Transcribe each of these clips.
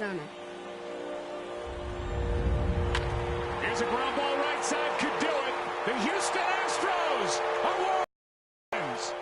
Arizona. Here's a ground ball right side, could do it. The Houston Astros are wins.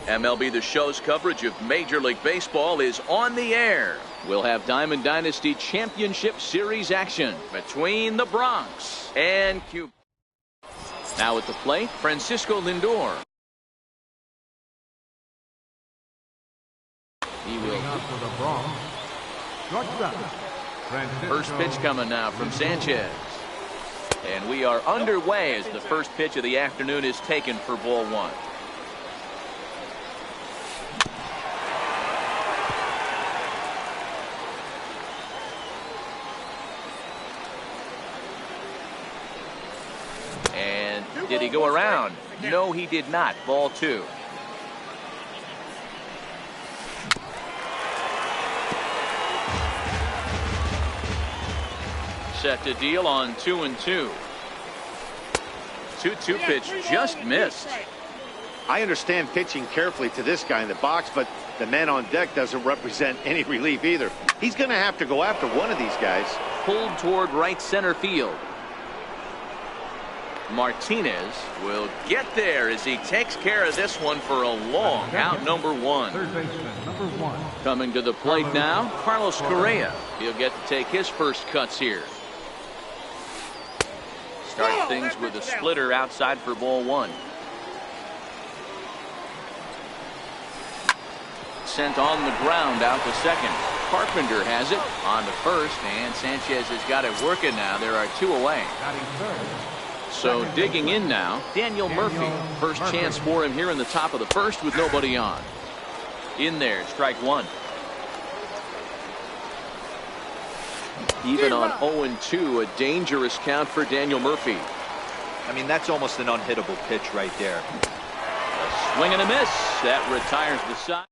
MLB The Show's coverage of Major League Baseball is on the air. We'll have Diamond Dynasty Championship Series action between the Bronx and Cuba. Now at the plate, Francisco Lindor. He will. First pitch coming now from Sanchez. And we are underway as the first pitch of the afternoon is taken for ball one. And did he go around? No, he did not. Ball two. Set to deal on 2-2. 2-2 pitch just missed. I understand pitching carefully to this guy in the box, but the man on deck doesn't represent any relief either. He's going to have to go after one of these guys. Pulled toward right center field. Martinez will get there as he takes care of this one for a long out. Number one. Coming to the plate now, Carlos Correa. He'll get to take his first cuts here. Start things with a splitter outside for ball one. Sent on the ground out to second. Carpenter has it on to first, and Sanchez has got it working now. There are two away. So digging in now, Daniel Murphy. First chance for him here in the top of the first with nobody on. In there, strike one. Even on 0-2, a dangerous count for Daniel Murphy. I mean, that's almost an unhittable pitch right there. A swing and a miss. That retires the side.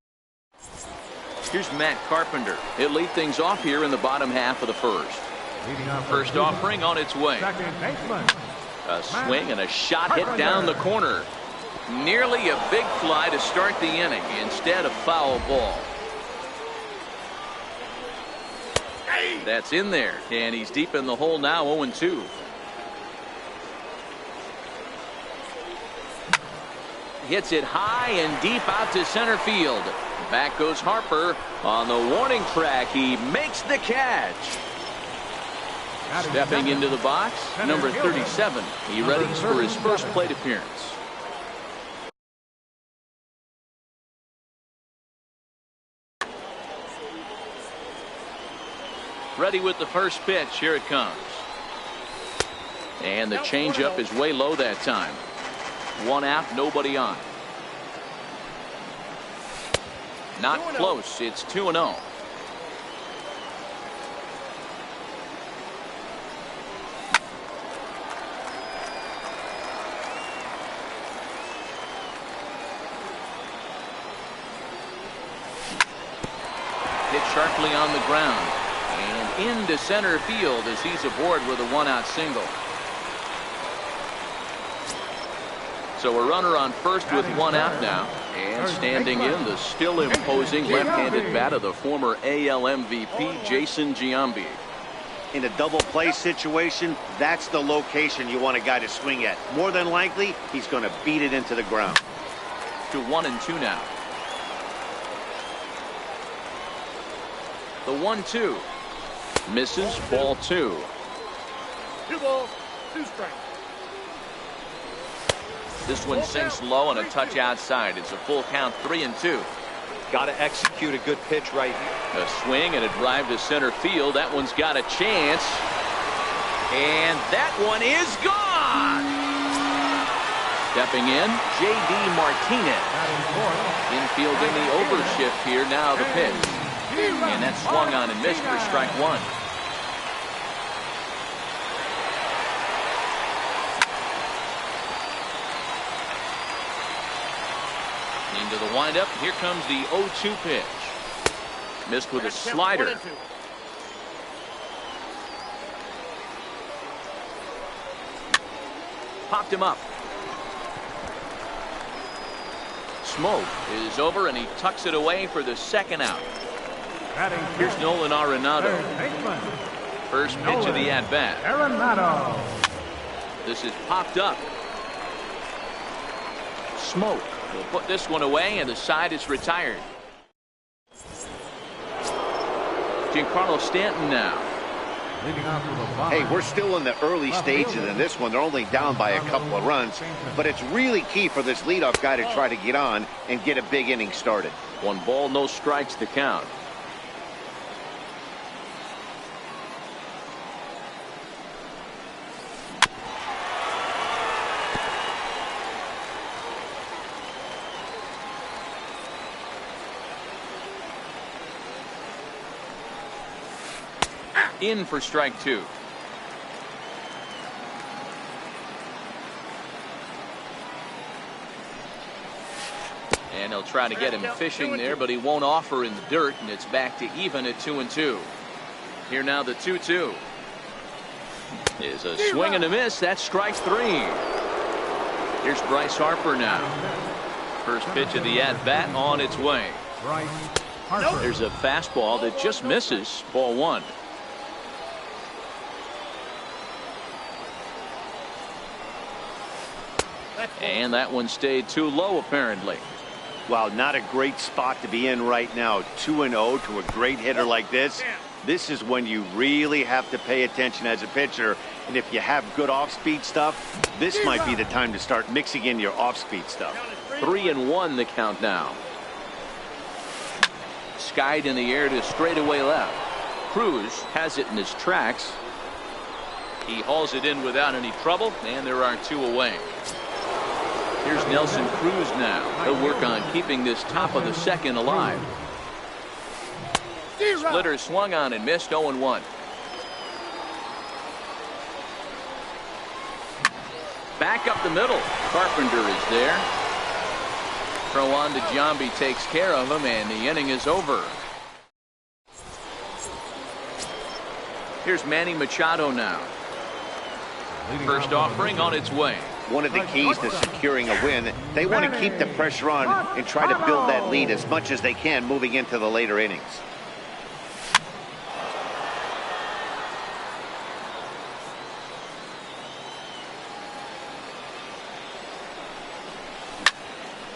Here's Matt Carpenter. He'll lead things off here in the bottom half of the first. First offering on its way. A swing and a shot hit down the corner. Nearly a big fly to start the inning. Instead, a foul ball. That's in there, and he's deep in the hole now, 0-2. Hits it high and deep out to center field. Back goes Harper on the warning track. He makes the catch. Stepping into the box, number 37. He readies for his first plate appearance. Ready with the first pitch. Here it comes. And the changeup is way low that time. One out, nobody on. Not close. It's 2-0. Hit sharply on the ground. And into center field as he's aboard with a one-out single. So a runner on first with one out now. And standing in, the still imposing left-handed bat of the former AL MVP, Jason Giambi. In a double play situation, that's the location you want a guy to swing at. More than likely, he's going to beat it into the ground. To 1-2 now. The 1-2. Misses, ball 2. 2 balls, 2 strikes. This one sinks low and a touch outside. It's a full count, 3-2. Got to execute a good pitch right here. A swing and a drive to center field. That one's got a chance. And that one is gone. Stepping in, J.D. Martinez. Infield in the overshift here. Now the pitch. And that swung on and missed for strike one. Into the windup. Here comes the 0-2 pitch. Missed with a slider. Popped him up. Smoke is over and he tucks it away for the second out. Here's Nolan Arenado. First pitch of the at-bat. This is popped up. Smoke will put this one away and the side is retired. Giancarlo Stanton now. Hey, we're still in the early stages in this one. They're only down by a couple of runs, but it's really key for this leadoff guy to try to get on and get a big inning started. 1 ball, no strikes to count. In for strike 2. And he'll try to get him fishing there, but he won't offer in the dirt, and it's back to even at 2-2. Here now the 2-2. Is a swing and a miss. That's strike 3. Here's Bryce Harper now. First pitch of the at-bat on its way. There's a fastball that just misses. Ball 1. And that one stayed too low, apparently. Wow, not a great spot to be in right now. 2-0 to a great hitter like this. This is when you really have to pay attention as a pitcher. And if you have good off-speed stuff, this might be the time to start mixing in your off-speed stuff. 3-1 the count now. Skied in the air to straightaway left. Cruz has it in his tracks. He hauls it in without any trouble, and there are 2 away. Here's Nelson Cruz now. He'll work on keeping this top of the second alive. Splitter swung on and missed. 0-1. Back up the middle. Carpenter is there. Throw on to Giambi, takes care of him, and the inning is over. Here's Manny Machado now. First offering on its way. One of the keys to securing a win, they want to keep the pressure on and try to build that lead as much as they can moving into the later innings.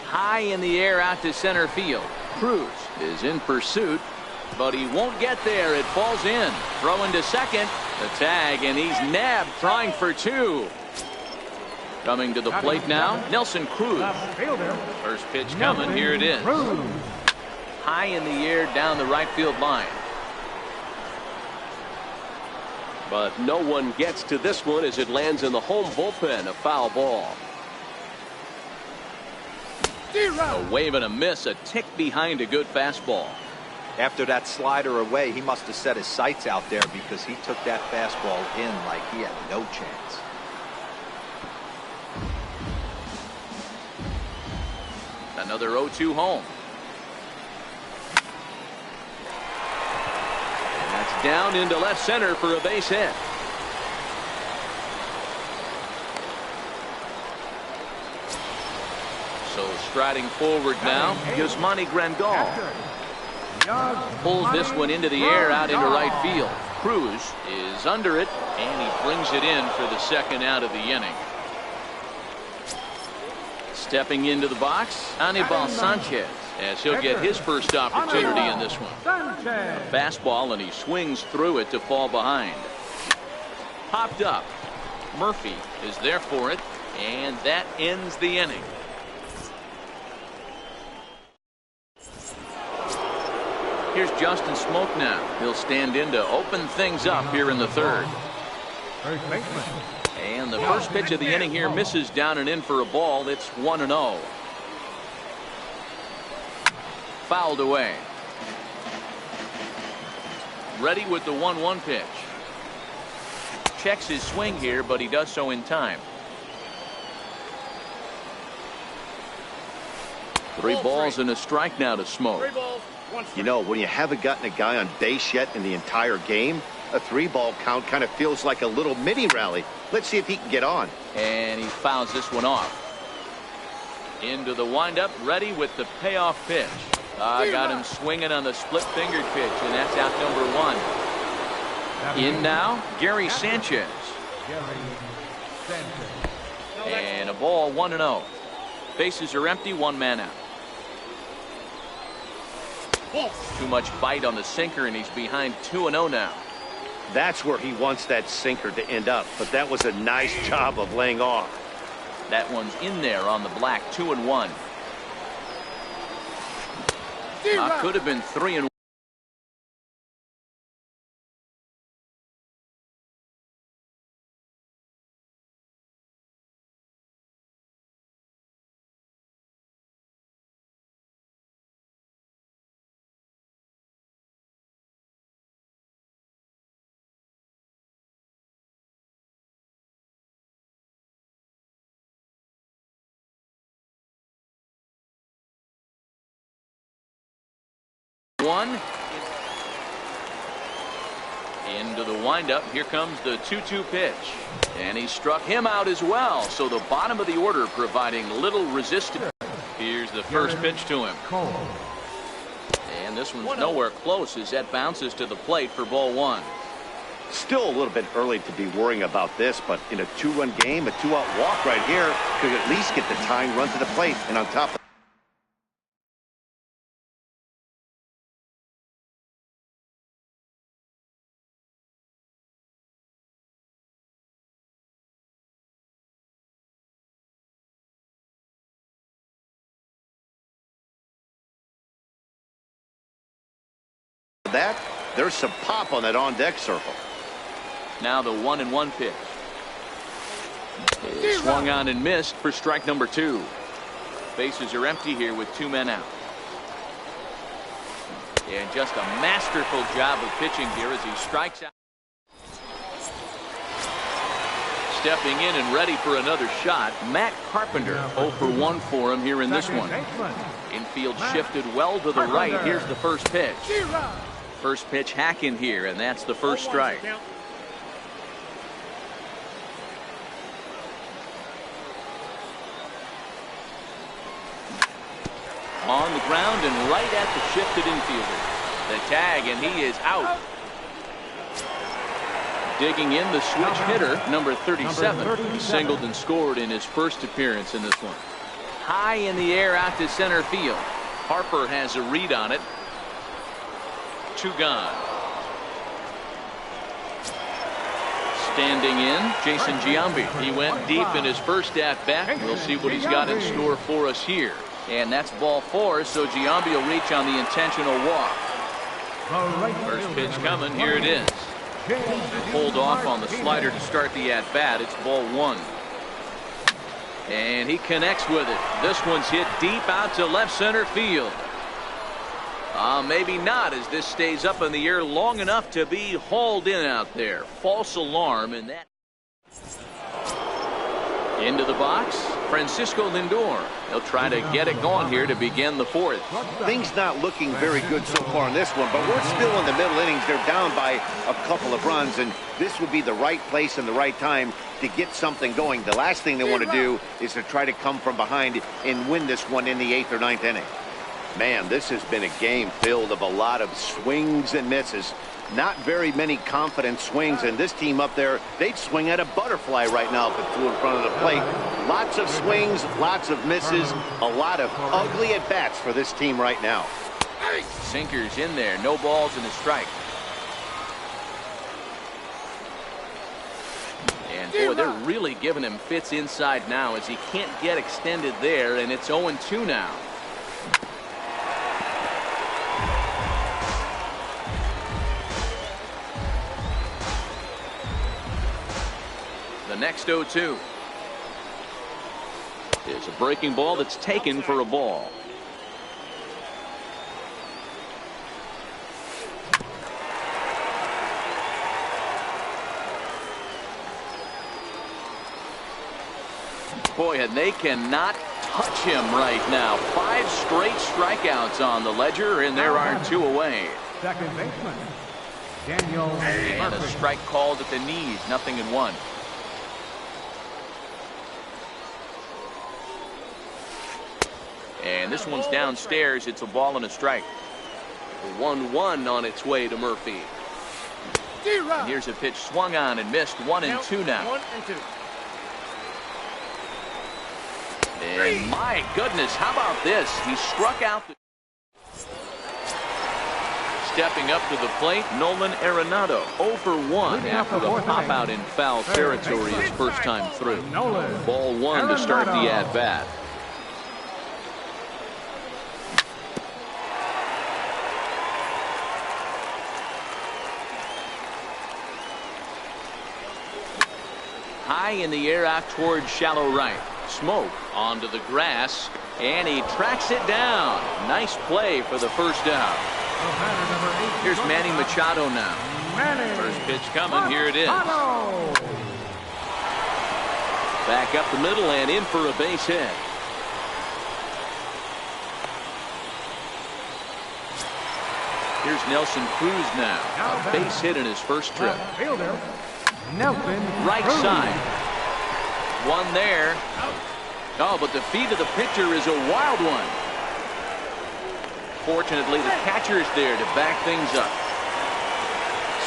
High in the air out to center field. Cruz is in pursuit, but he won't get there. It falls in. Throw into second. The tag, and he's nabbed trying for two. Coming to the plate now, Nelson Cruz. First pitch coming. Here it is. High in the air down the right field line. But no one gets to this one as it lands in the home bullpen. A foul ball. A wave and a miss, a tick behind a good fastball. After that slider away, he must have set his sights out there because he took that fastball in like he had no chance. Another 0-2 home. And that's down into left center for a base hit. So striding forward now, Yasmani Grandal. Pulls this one into the air out into right field. Cruz is under it, and he brings it in for the second out of the inning. Stepping into the box, Anibal Sanchez, as he'll get his first opportunity in this one. A fastball, and he swings through it to fall behind. Popped up. Murphy is there for it, and that ends the inning. Here's Justin Smoke now. He'll stand in to open things up here in the third. And the first pitch of the inning here misses down and in for a ball. It's 1-0. Fouled away. Ready with the 1-1 pitch. Checks his swing here, but he does so in time. 3 balls and a strike now to Smoke. You know, when you haven't gotten a guy on base yet in the entire game, a 3-ball count kind of feels like a little mini rally. Let's see if he can get on. And he fouls this one off. Into the windup, ready with the payoff pitch. Got him swinging on the split-fingered pitch, and that's out number 1. In now, Gary Sanchez. And a ball, 1-0. Bases are empty, 1 man out. Too much bite on the sinker, and he's behind 2-0 now. That's where he wants that sinker to end up, but that was a nice job of laying off. That one's in there on the black. 2-1. Could have been 3-1. Into the windup. Here comes the 2-2 pitch, and he struck him out as well. So the bottom of the order providing little resistance. Here's the first pitch to him, and this one's nowhere close as that bounces to the plate for ball 1. Still a little bit early to be worrying about this, but in a 2-run game, a 2-out walk right here could at least get the tying run to the plate. And on top of that, there's some pop on that on-deck circle. Now the 1-1 pitch. Swung on and missed for strike number 2. Bases are empty here with 2 men out. And just a masterful job of pitching here as he strikes out. Stepping in and ready for another shot, Matt Carpenter. 0 for 1 for him here in this one. Infield shifted well to the right. Here's the first pitch. First pitch hacking here, and that's the first strike. On the ground and right at the shifted infielder. The tag, and he is out. Digging in, the switch hitter, number 37. He singled and scored in his first appearance in this one. High in the air out to center field. Harper has a read on it. 2 gone. Standing in, Jason Giambi. He went deep in his first at-bat. We'll see what he's got in store for us here. And that's ball 4, so Giambi will reach on the intentional walk. First pitch coming, here it is. Pulled off on the slider to start the at-bat. It's ball 1. And he connects with it. This one's hit deep out to left center field. Maybe not, as this stays up in the air long enough to be hauled in out there. False alarm, and that. Into the box, Francisco Lindor. He'll try to get it going here to begin the 4th. Things not looking very good so far in this one, but we're still in the middle innings. They're down by a couple of runs, and this would be the right place and the right time to get something going. The last thing they want to do is to try to come from behind and win this one in the 8th or 9th inning. Man, this has been a game filled of a lot of swings and misses. Not very many confident swings, and this team up there, they'd swing at a butterfly right now if it flew in front of the plate. Lots of swings, lots of misses, a lot of ugly at-bats for this team right now. Sinkers in there, no balls and a strike. And boy, they're really giving him fits inside now as he can't get extended there, and it's 0-2 now. The next 0-2 is a breaking ball that's taken for a ball. Boy, and they cannot touch him right now. 5 straight strikeouts on the ledger, and there are 2 away. Second baseman, Daniel. And a strike called at the knees, 0-1. And this one's downstairs. It's a ball and a strike. The 1-1 on its way to Murphy. And here's a pitch swung on and missed. 1-2 now. 1-2. And my goodness, how about this? He struck out. Stepping up to the plate, Nolan Arenado. 0 for 1 after the pop out in foul territory his first time through. Ball 1 to start the at-bat. High in the air out towards shallow right. Smoke onto the grass, and he tracks it down. Nice play for the first out. Here's Manny Machado now. First pitch coming. Here it is. Back up the middle and in for a base hit. Here's Nelson Cruz now. A base hit in his first trip. Right side. One there. Oh, but the feed of the pitcher is a wild one. Fortunately, the catcher is there to back things up.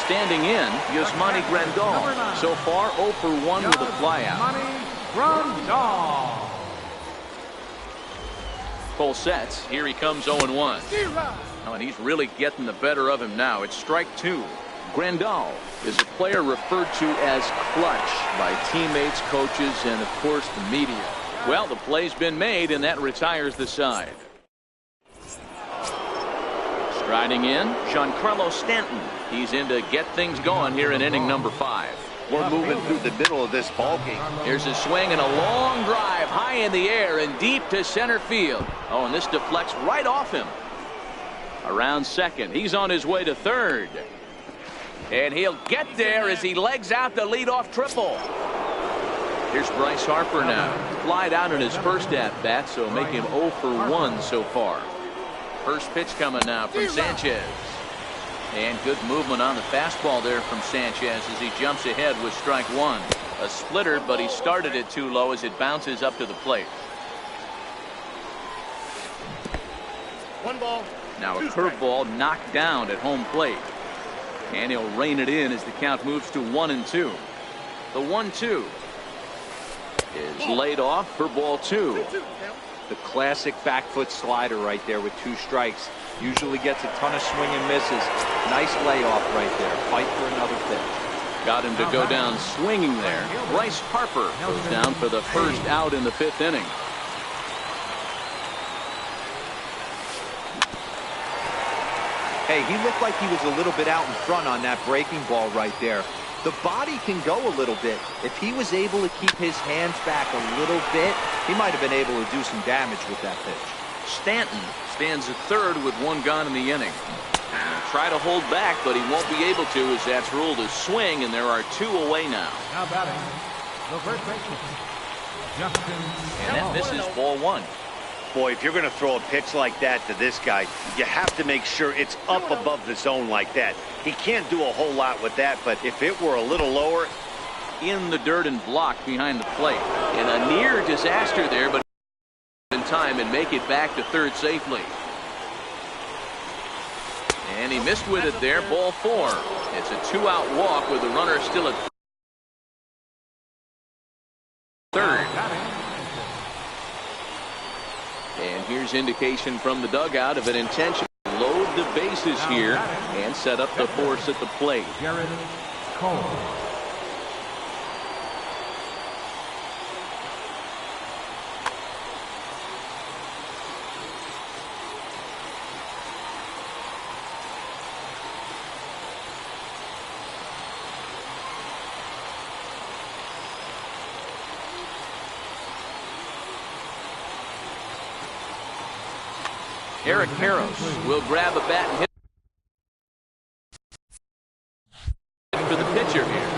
Standing in, Yasmani Grandal. So far, 0 for 1 with a flyout. Full sets. Here he comes 0-1. Oh, and he's really getting the better of him now. It's strike 2. Grandal is a player referred to as clutch by teammates, coaches, and, of course, the media. Well, the play's been made, and that retires the side. Striding in, Giancarlo Stanton. He's in to get things going here in inning number 5. We're moving through the middle of this ball game. Here's a swing and a long drive high in the air and deep to center field. Oh, and this deflects right off him. Around second. He's on his way to third. And he'll get there as he legs out the leadoff triple. Here's Bryce Harper now. Flied out in his first at-bat, so make him 0 for 1 so far. First pitch coming now from Sanchez. And good movement on the fastball there from Sanchez as he jumps ahead with strike one. A splitter, but he started it too low as it bounces up to the plate. One ball. Now a curveball knocked down at home plate. And he'll rein it in as the count moves to 1-2. The 1-2 is laid off for ball two. The classic back foot slider right there with 2 strikes. Usually gets a ton of swing and misses. Nice layoff right there. Fight for another pitch. Got him to go down swinging there. Bryce Harper goes down for the first out in the 5th inning. Hey, he looked like he was a little bit out in front on that breaking ball right there. The body can go a little bit. If he was able to keep his hands back a little bit, he might have been able to do some damage with that pitch. Stanton stands at third with 1 gone in the inning. Try to hold back, but he won't be able to as that's ruled a swing, and there are 2 away now. Now batting, the first baseman, Justin. And that misses ball 1. Boy, if you're going to throw a pitch like that to this guy, you have to make sure it's up above the zone like that. He can't do a whole lot with that, but if it were a little lower. In the dirt and blocked behind the plate. And a near disaster there, but in time and make it back to third safely. And he missed with it there, ball 4. It's a 2-out walk with the runner still at third. And here's indication from the dugout of an intention to load the bases here and set up the force at the plate. Jared Cole. Eric Karros will grab a bat and hit for the pitcher here.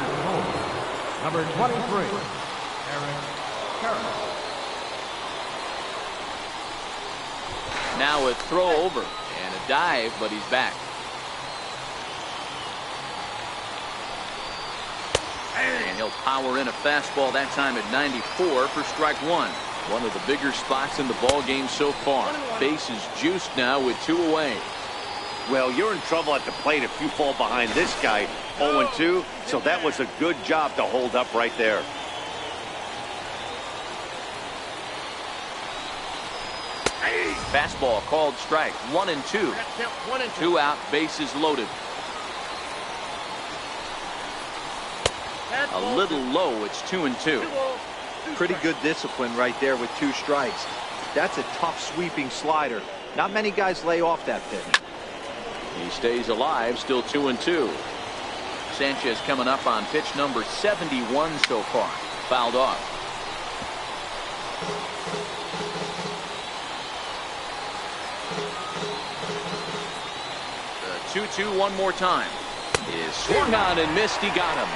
Number 23, Eric Karros. Now a throw over and a dive, but he's back. And he'll power in a fastball that time at 94 for strike 1. One of the bigger spots in the ball game so far. Bases juiced now with 2 away. Well, you're in trouble at the plate if you fall behind this guy 0-2, so that was a good job to hold up right there. Fastball called strike. 1-2. 2 out, bases loaded. A little low. It's 2-2. Pretty good discipline right there with 2 strikes. That's a tough sweeping slider. Not many guys lay off that pitch. He stays alive, still 2-2. Sanchez coming up on pitch number 71 so far. Fouled off. The 2-2 one more time. Is swung on and missed. He got him.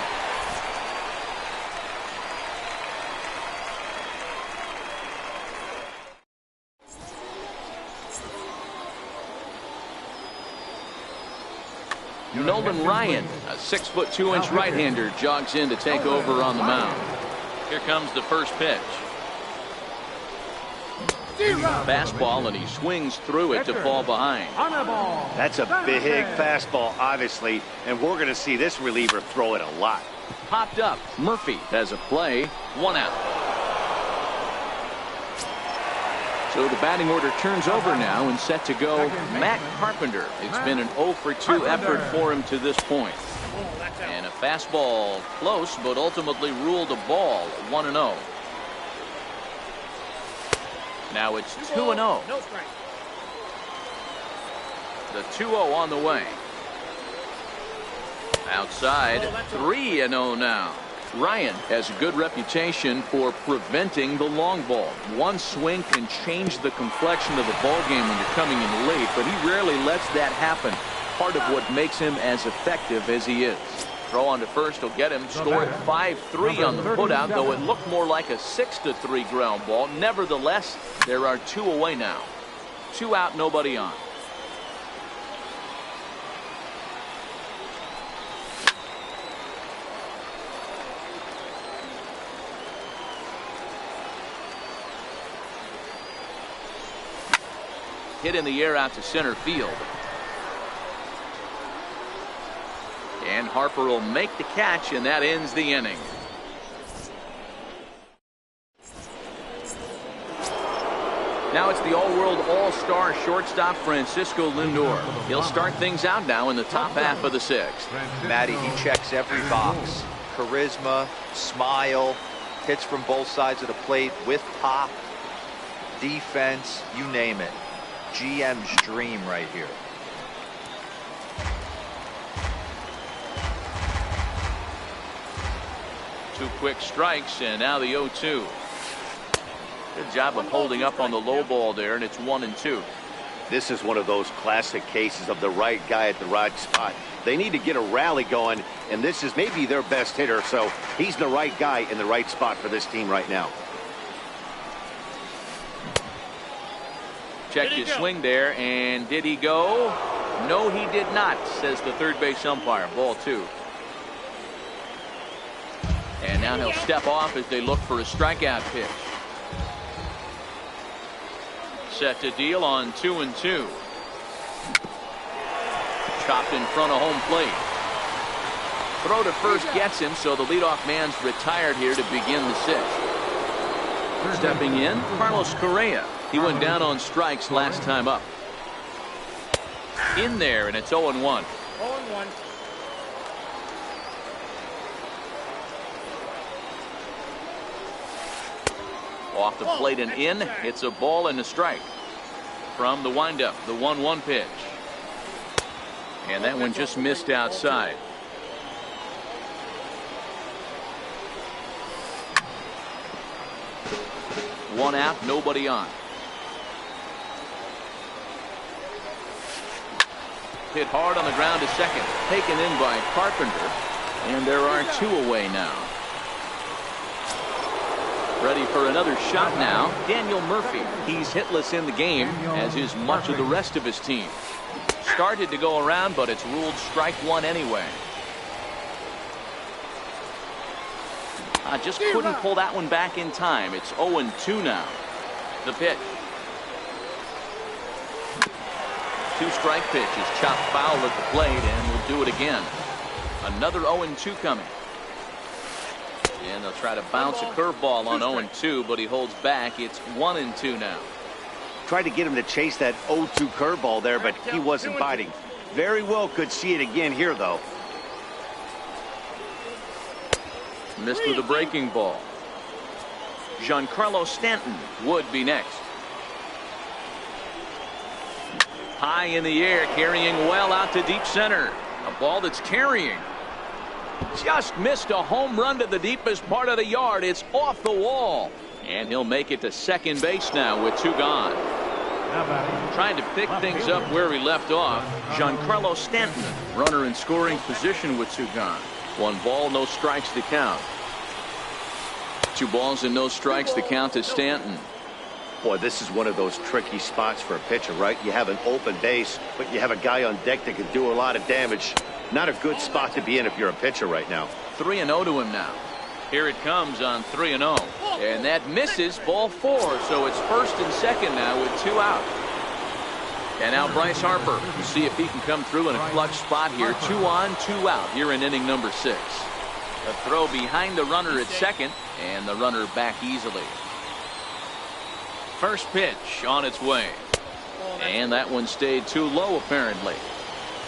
Nolan Ryan, a 6'2" right-hander, jogs in to take over on the mound. Here comes the first pitch. Fastball, and he swings through it to fall behind. That's a big fastball, obviously, and we're going to see this reliever throw it a lot. Popped up. Murphy has a play. 1 out. So the batting order turns over now and set to go Matt Carpenter. It's been an 0 for 2 effort for him to this point. And a fastball close, but ultimately ruled a ball. 1-0. Now it's 2-0. The 2-0 on the way. Outside, 3-0 now. Ryan has a good reputation for preventing the long ball. One swing can change the complexion of the ball game when you're coming in late, but he rarely lets that happen. Part of what makes him as effective as he is. Throw on to first will get him. Score at 5-3 on the putout, though it looked more like a 6-3 ground ball. Nevertheless, there are 2 away now. 2 out, nobody on. Hit in the air out to center field. And Harper will make the catch, and that ends the inning. Now it's the all-world all-star shortstop Francisco Lindor. He'll start things out now in the top half of the 6th. Matty, he checks every box. Charisma, smile, hits from both sides of the plate with pop, defense, you name it. GM's dream right here. Two quick strikes, and now the 0-2. Good job of holding up on the low ball there, and it's 1-2. This is one of those classic cases of the right guy at the right spot. They need to get a rally going, and this is maybe their best hitter, so he's the right guy in the right spot for this team right now. Check his swing there, and did he go? No, he did not, says the third base umpire. Ball 2. And now he'll step off as they look for a strikeout pitch. Set to deal on 2-2. Chopped in front of home plate. Throw to first gets him, so the leadoff man's retired here to begin the 6th. Stepping in, Carlos Correa. He went down on strikes last time up. In there, and it's 0-1. 0-1. Off the plate and in. It's a ball and a strike. From the windup, the 1-1 pitch. And that one just missed outside. One out, nobody on. Hit hard on the ground to second. Taken in by Carpenter. And there are 2 away now. Ready for another shot now. Daniel Murphy. He's hitless in the game, as is much of the rest of his team. Started to go around, but it's ruled strike 1 anyway. Just couldn't pull that one back in time. It's 0-2 now. The pitch. 2-strike pitch is chopped foul at the plate, and we'll do it again. Another 0-2 coming. And they'll try to bounce a curveball on 0-2, but he holds back. It's 1-2 now. Tried to get him to chase that 0-2 curveball there, but he wasn't biting. Very well could see it again here, though. Missed with a breaking ball. Giancarlo Stanton would be next. High in the air, carrying well out to deep center. A ball that's carrying. Just missed a home run to the deepest part of the yard. It's off the wall. And he'll make it to second base now with 2 gone. Trying to pick things up where he left off. Giancarlo Stanton, runner in scoring position with 2 gone. 1 ball, no strikes to count. 2 balls and no strikes to count to Stanton. Boy, this is one of those tricky spots for a pitcher, right? You have an open base, but you have a guy on deck that can do a lot of damage. Not a good spot to be in if you're a pitcher right now. 3-0 to him now. Here it comes on 3-0. And that misses, ball 4. So it's first and second now with 2 out. And now Bryce Harper. We'll see if he can come through in a clutch spot here. 2 on, 2 out here in inning number 6. A throw behind the runner at second, and the runner back easily. First pitch on its way. And that one stayed too low, apparently.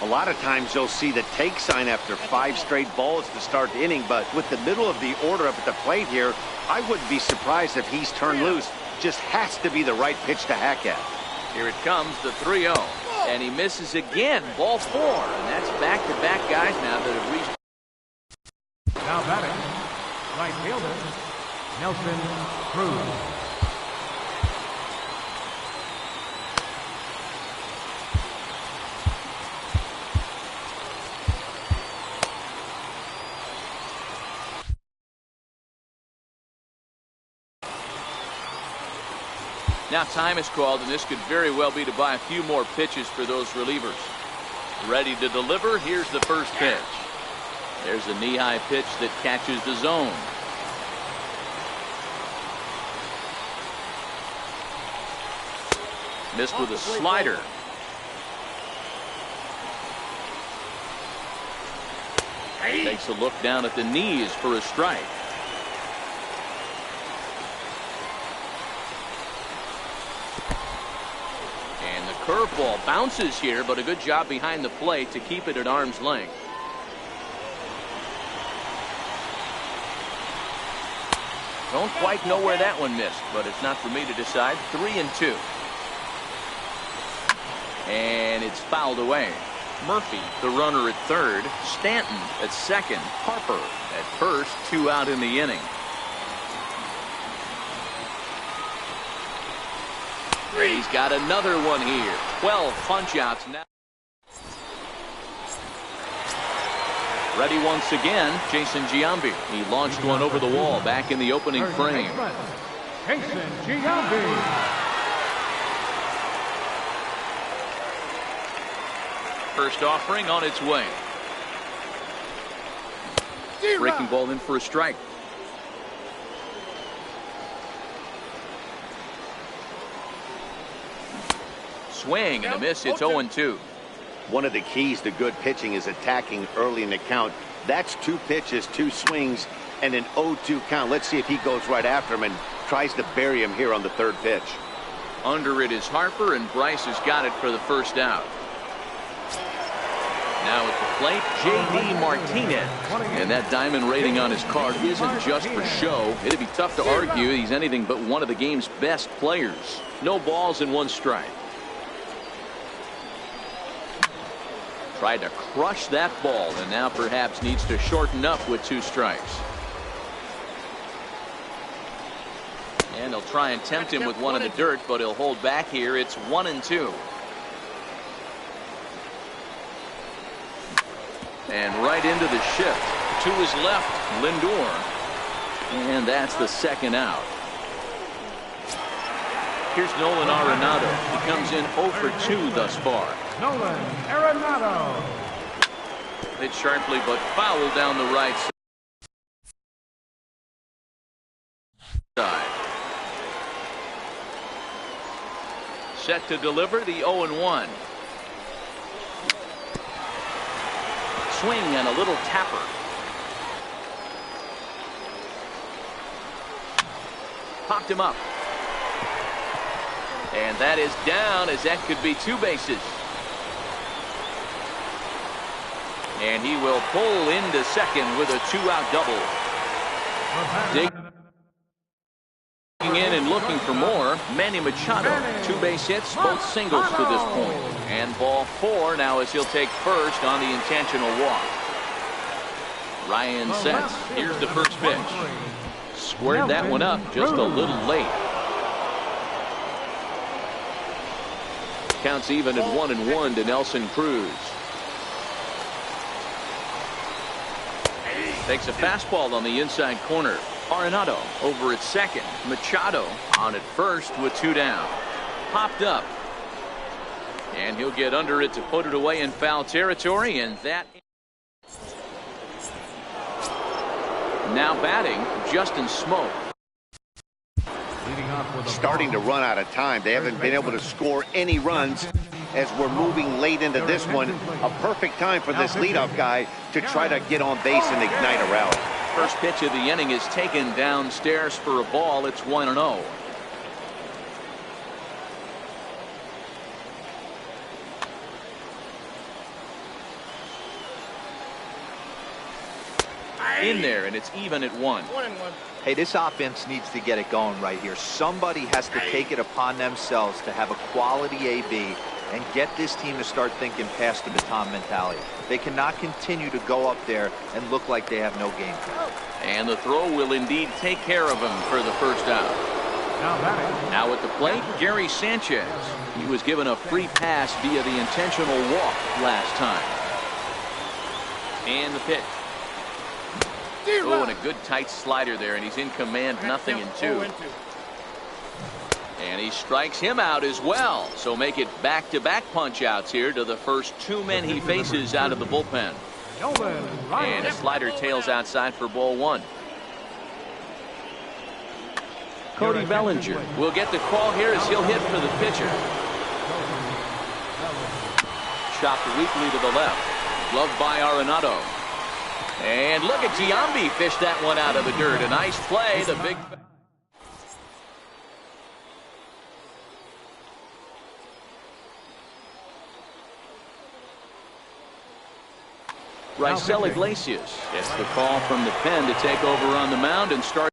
A lot of times you'll see the take sign after 5 straight balls to start the inning, but with the middle of the order up at the plate here, I wouldn't be surprised if he's turned loose. Just has to be the right pitch to hack at. Here it comes, the 3-0. And he misses again, ball 4. And that's back-to-back guys now that have reached. Now batting, Right fielder, Nelson Cruz. Now time is called, and this could very well be to buy a few more pitches for those relievers. Ready to deliver. Here's the first pitch. There's a knee-high pitch that catches the zone. Missed with a slider. Takes a look down at the knees for a strike. Curveball bounces here, but a good job behind the plate to keep it at arm's length. Don't quite know where that one missed, but it's not for me to decide. 3-2. And it's fouled away. Murphy, the runner at third. Stanton at second. Harper at first. 2 out in the inning. He's got another one here. 12 punch-outs now. Ready once again, Jason Giambi. He launched one over the wall back in the opening frame. Jason Giambi. First offering on its way. Breaking ball in for a strike. Swing and a miss. It's 0-2. One of the keys to good pitching is attacking early in the count. That's 2 pitches, 2 swings, and an 0-2 count. Let's see if he goes right after him and tries to bury him here on the 3rd pitch. Under it is Harper, and Bryce has got it for the first out. Now at the plate, J.D. Martinez. And that diamond rating on his card isn't just for show. It'd be tough to argue he's anything but one of the game's best players. No balls and 1 strike. Tried to crush that ball, and now perhaps needs to shorten up with 2 strikes. And he'll try and tempt him with one in the dirt, but he'll hold back here. It's 1-2. And right into the shift. To his left, Lindor. And that's the 2nd out. Here's Nolan Arenado. He comes in 0 for 2 thus far. Nolan Arenado. Hit sharply, but foul down the right side. Set to deliver the 0-1. Swing and a little tapper. Popped him up. And that is down, as that could be 2 bases. And he will pull into second with a 2-out double. Digging in and looking for more, Manny Machado. 2 base hits, both singles to this point. And ball 4 now as he'll take first on the intentional walk. Ryan sets. Here's the first pitch. Squared that one up just a little late. Counts even at 1-1 to Nelson Cruz. Takes a fastball on the inside corner. Arenado over at second. Machado on at first with 2 down. Popped up. And he'll get under it to put it away in foul territory, and that. Now batting, Justin Smoke. Starting to run out of time. They haven't been able to score any runs as we're moving late into this one. A perfect time for this leadoff guy to try to get on base and ignite a rally. First pitch of the inning is taken downstairs for a ball. It's 1-0. In there, and it's even at 1. 1-1. Hey, this offense needs to get it going right here. Somebody has to take it upon themselves to have a quality AB and get this team to start thinking past the baton mentality. They cannot continue to go up there and look like they have no game. And the throw will indeed take care of him for the first out. Now at the plate, Gary Sanchez. He was given a free pass via the intentional walk last time. And the pitch. Oh, and a good tight slider there, and he's in command, 0-2. And he strikes him out as well. So make it back-to-back punch-outs here to the first two men he faces out of the bullpen. And a slider tails outside for ball one. Cody Bellinger will get the call here as he'll hit for the pitcher. Chopped weakly to the left. Gloved by Arenado. And look at Giambi fish that one out of the dirt. A nice play. The big... Raisel Iglesias gets the call from the pen to take over on the mound and start.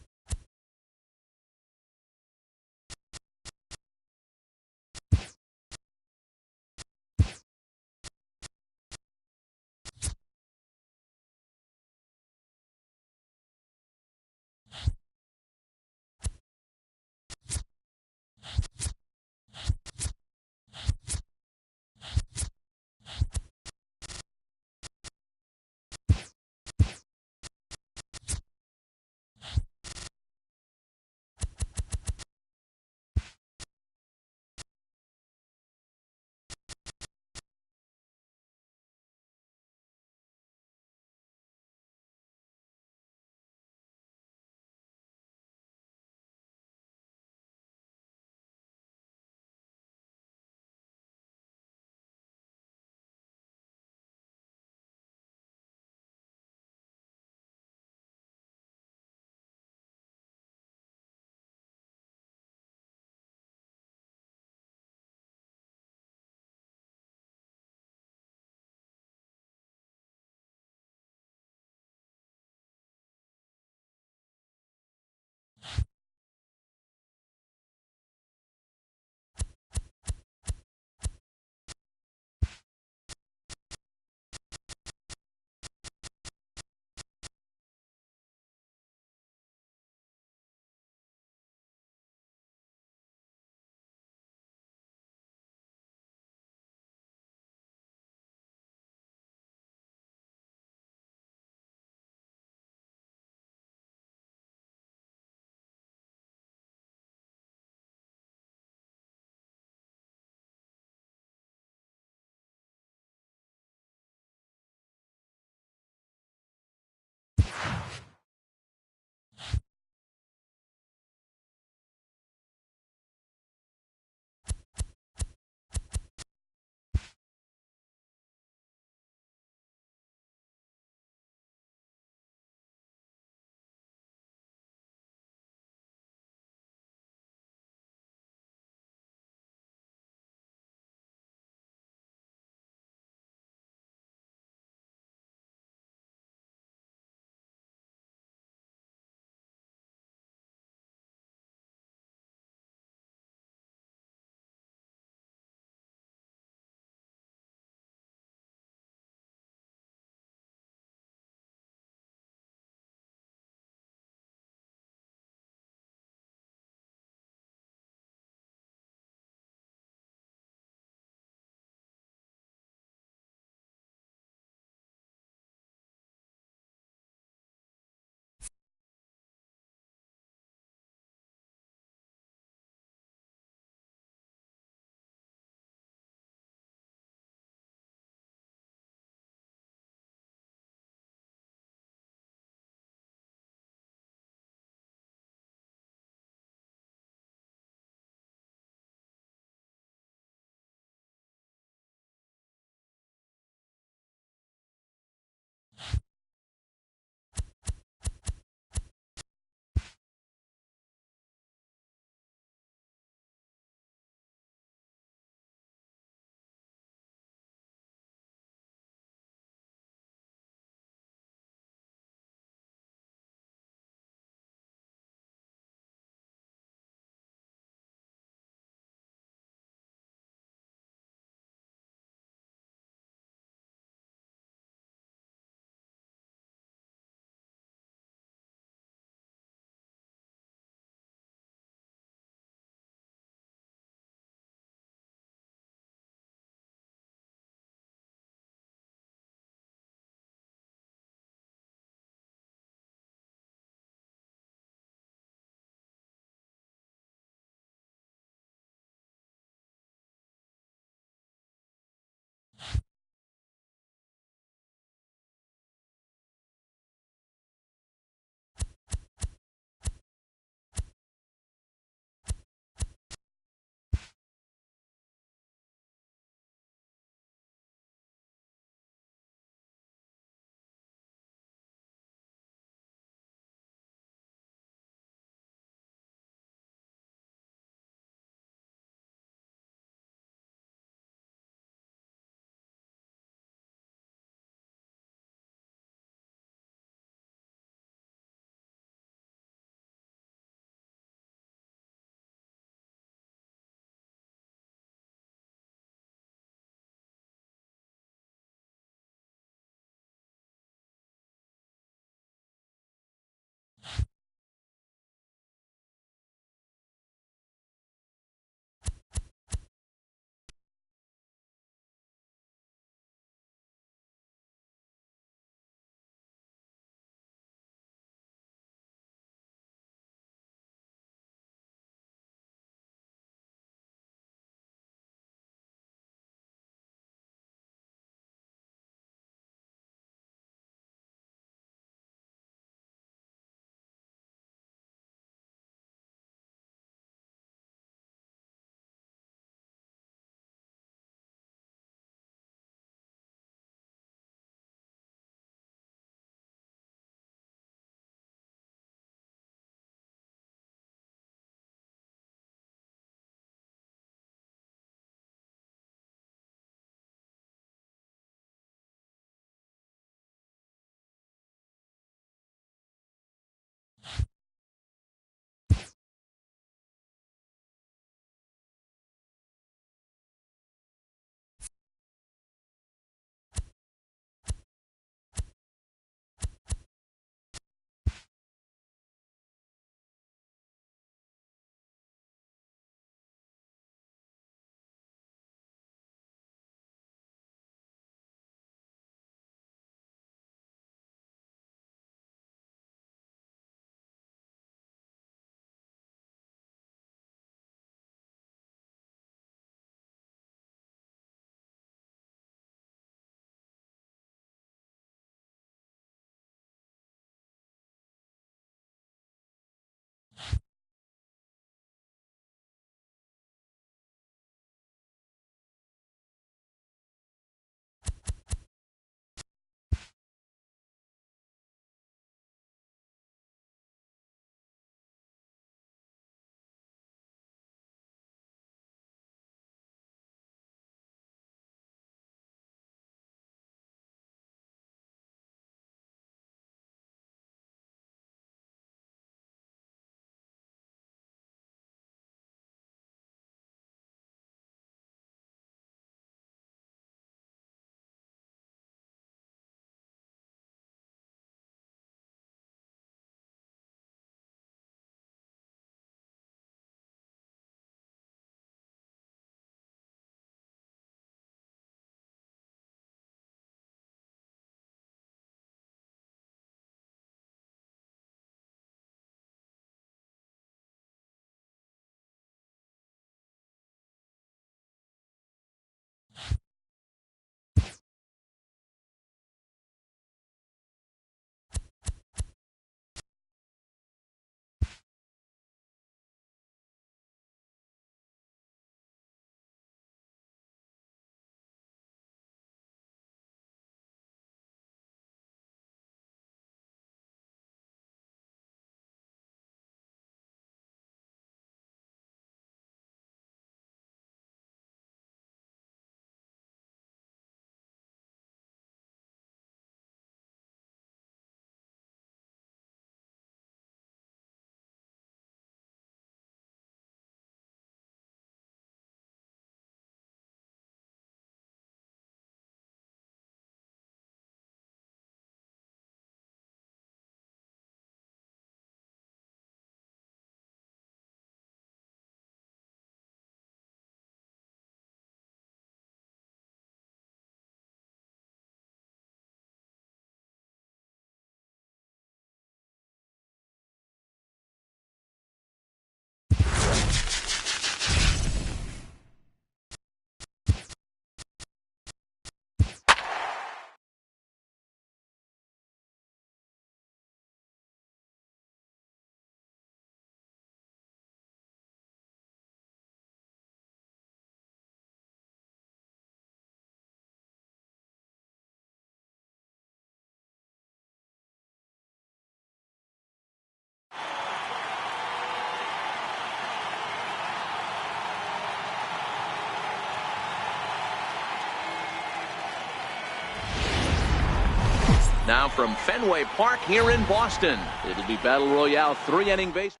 now from Fenway Park here in Boston. It'll be Battle Royale 3-inning baseball.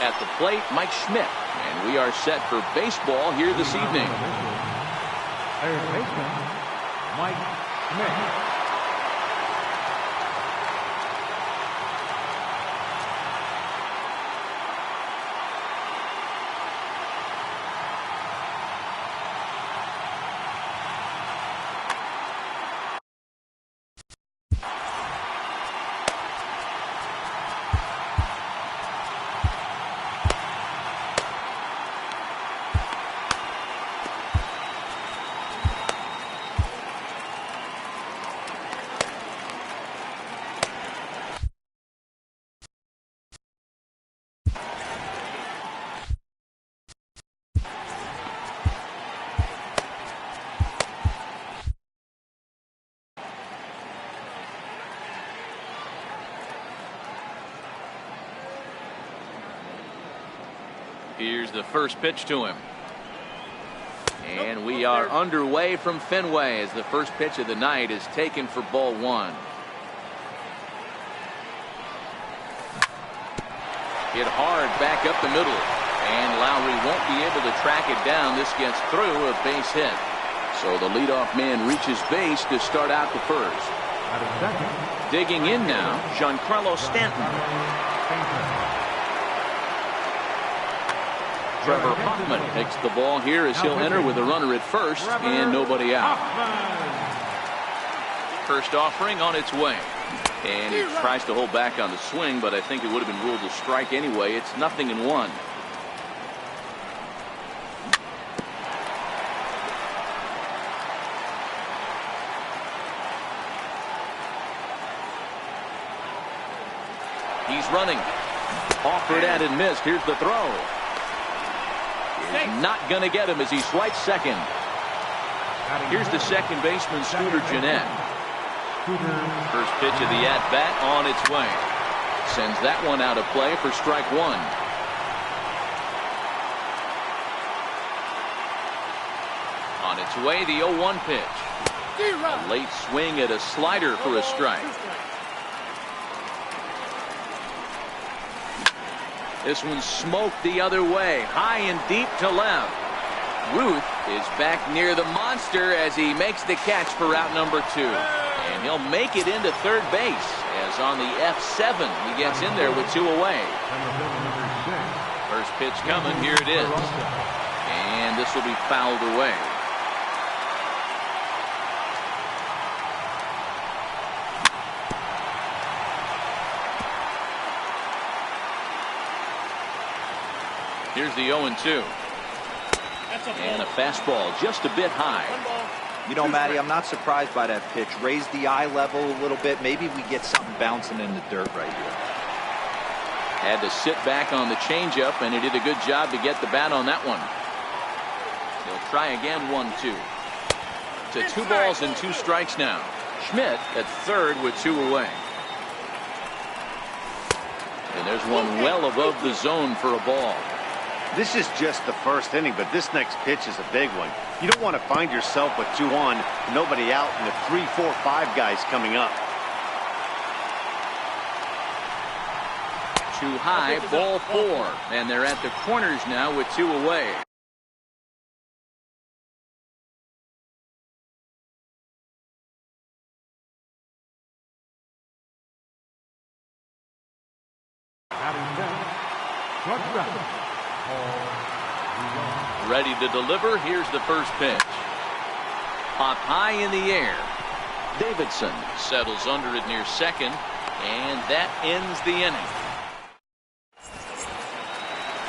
At the plate, Mike Schmidt. And we are set for baseball here this evening. Third baseman, Mike Schmidt. Here's the first pitch to him. And we are underway from Fenway as the first pitch of the night is taken for ball one. Hit hard back up the middle. And Lowry won't be able to track it down. This gets through a base hit. So the leadoff man reaches base to start out the first. Digging in now, Giancarlo Stanton. Trevor Hoffman takes the ball here as he'll enter with a runner at first and nobody out. First offering on its way. And he tries to hold back on the swing, but I think it would have been ruled a strike anyway. It's 0-1. He's running. Offered at and missed. Here's the throw. Is not going to get him as he swipes second. Here's the second baseman, Scooter Gennett. First pitch of the at-bat on its way. Sends that one out of play for strike one. On its way, the 0-1 pitch. A late swing at a slider for a strike. This one smoked the other way, high and deep to left. Ruth is back near the monster as he makes the catch for out number 2. And he'll make it into third base as on the F7 he gets in there with 2 away. First pitch coming, here it is. And this will be fouled away. Here's the 0-2. And a fastball just a bit high. You know, Matty, I'm not surprised by that pitch. Raise the eye level a little bit. Maybe we get something bouncing in the dirt right here. Had to sit back on the changeup, and he did a good job to get the bat on that one. He'll try again, 1-2. To 2 balls and 2 strikes now. Schmidt at third with 2 away. And there's one well above the zone for a ball. This is just the first inning, but this next pitch is a big one. You don't want to find yourself with 2 on, nobody out, and the 3, 4, 5 guys coming up. Too high, ball 4. And they're at the corners now with 2 away. Ready to deliver. Here's the first pitch. Popped high in the air. Davidson settles under it near second, and that ends the inning.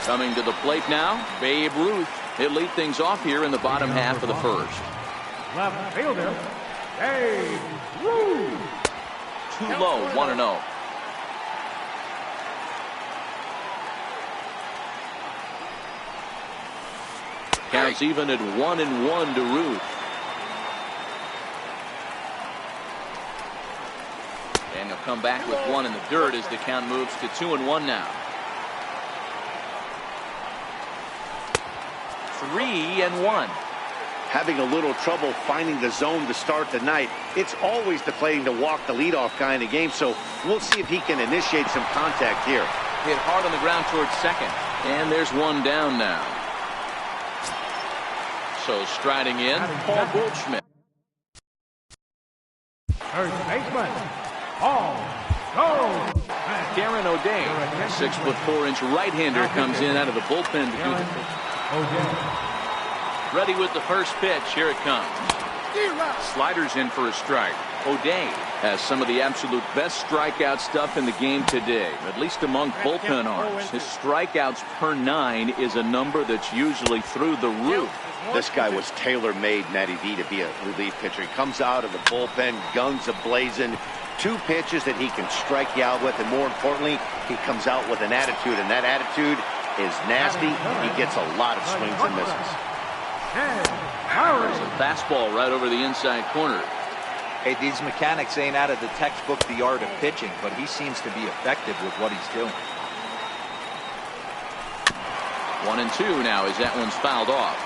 Coming to the plate now, Babe Ruth. He'll lead things off here in the bottom half of the first. Left fielder, Babe Ruth. Too low, 1-0. Counts even at 1-1 to Ruth. And he'll come back with 1 in the dirt as the count moves to 2-1 now. 3-1. having a little trouble finding the zone to start the night. It's always deflating to walk the leadoff guy in the game, so we'll see if he can initiate some contact here. Hit hard on the ground towards second. And there's one down now. So striding in, Paul Goldschmidt. Third baseman, Paul Gold. Darren O'Day, 6'4" right-hander, comes in out of the bullpen to do the pitch. Ready with the first pitch. Here it comes. Sliders in for a strike. O'Day has some of the absolute best strikeout stuff in the game today, at least among bullpen arms. His strikeouts per 9 is a number that's usually through the roof. This guy was tailor-made, Matty V, to be a relief pitcher. He comes out of the bullpen, guns a-blazing, 2 pitches that he can strike you out with, and more importantly, he comes out with an attitude, and that attitude is nasty. He gets a lot of swings and misses. There's a fastball right over the inside corner. Hey, these mechanics ain't out of the textbook, The Art of Pitching, but he seems to be effective with what he's doing. 1-2 now as that one's fouled off.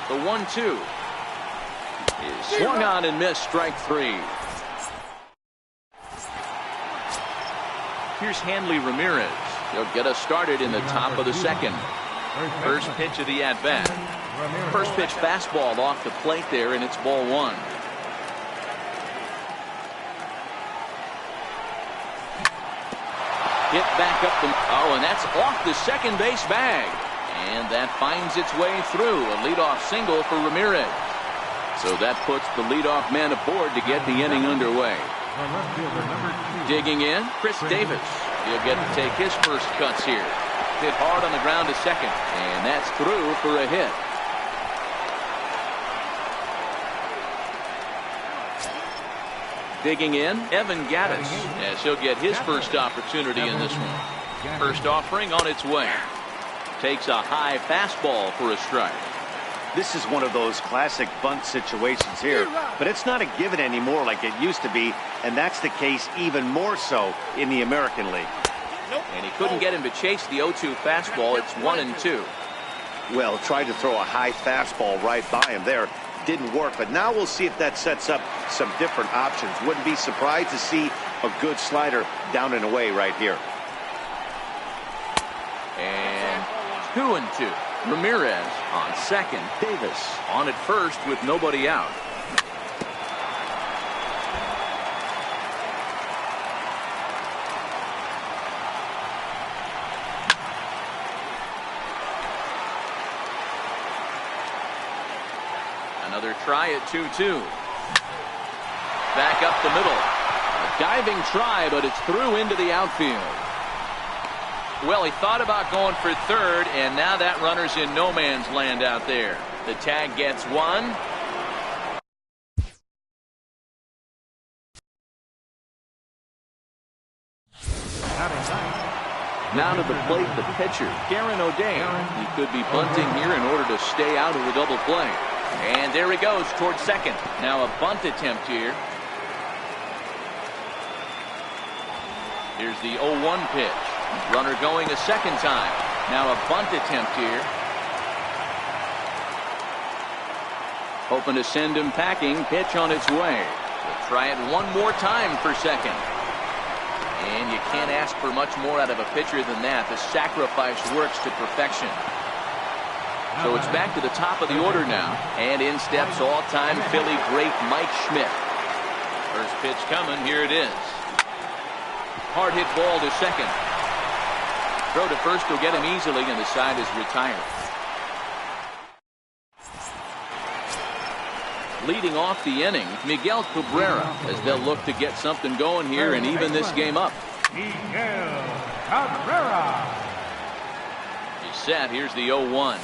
The 1-2 is swung on and missed, strike 3. Here's Hanley Ramirez. He'll get us started in the top of the second. First pitch of the at-bat. First pitch fastball off the plate there, and it's ball 1. Hit back up the... Oh, and that's off the second base bag. And that finds its way through. A leadoff single for Ramirez. So that puts the leadoff man aboard to get the inning underway. Digging in, Chris Davis. He'll get to take his first cuts here. Hit hard on the ground to second. And that's through for a hit. Digging in, Evan Gattis, as he'll get his first opportunity in this one. First offering on its way. Takes a high fastball for a strike. This is one of those classic bunt situations here, but it's not a given anymore like it used to be, and that's the case even more so in the American League. And he couldn't get him to chase the 0-2 fastball. It's 1-2. Well, tried to throw a high fastball right by him there. Didn't work, but now we'll see if that sets up some different options. Wouldn't be surprised to see a good slider down and away right here. And 2-2. Ramirez on second. Davis on at first with nobody out. Another try at 2-2. Back up the middle. A diving try, but it's through into the outfield. Well, he thought about going for third, and now that runner's in no man's land out there. The tag gets 1. Now to the plate, the pitcher, Darren O'Day. He could be bunting here in order to stay out of the double play. And there he goes towards second. Now a bunt attempt here. Here's the 0-1 pitch. Runner going a second time. Now a bunt attempt here. Hoping to send him packing. Pitch on its way. We'll try it one more time for second. And you can't ask for much more out of a pitcher than that. The sacrifice works to perfection. So it's back to the top of the order now. And in steps all-time Philly great Mike Schmidt. First pitch coming. Here it is. Hard hit ball to second. Throw to first will get him easily, and the side is retired. Leading off the inning, Miguel Cabrera, as they'll look to get something going here and even this game up. Miguel Cabrera. He's set. Here's the 0-1.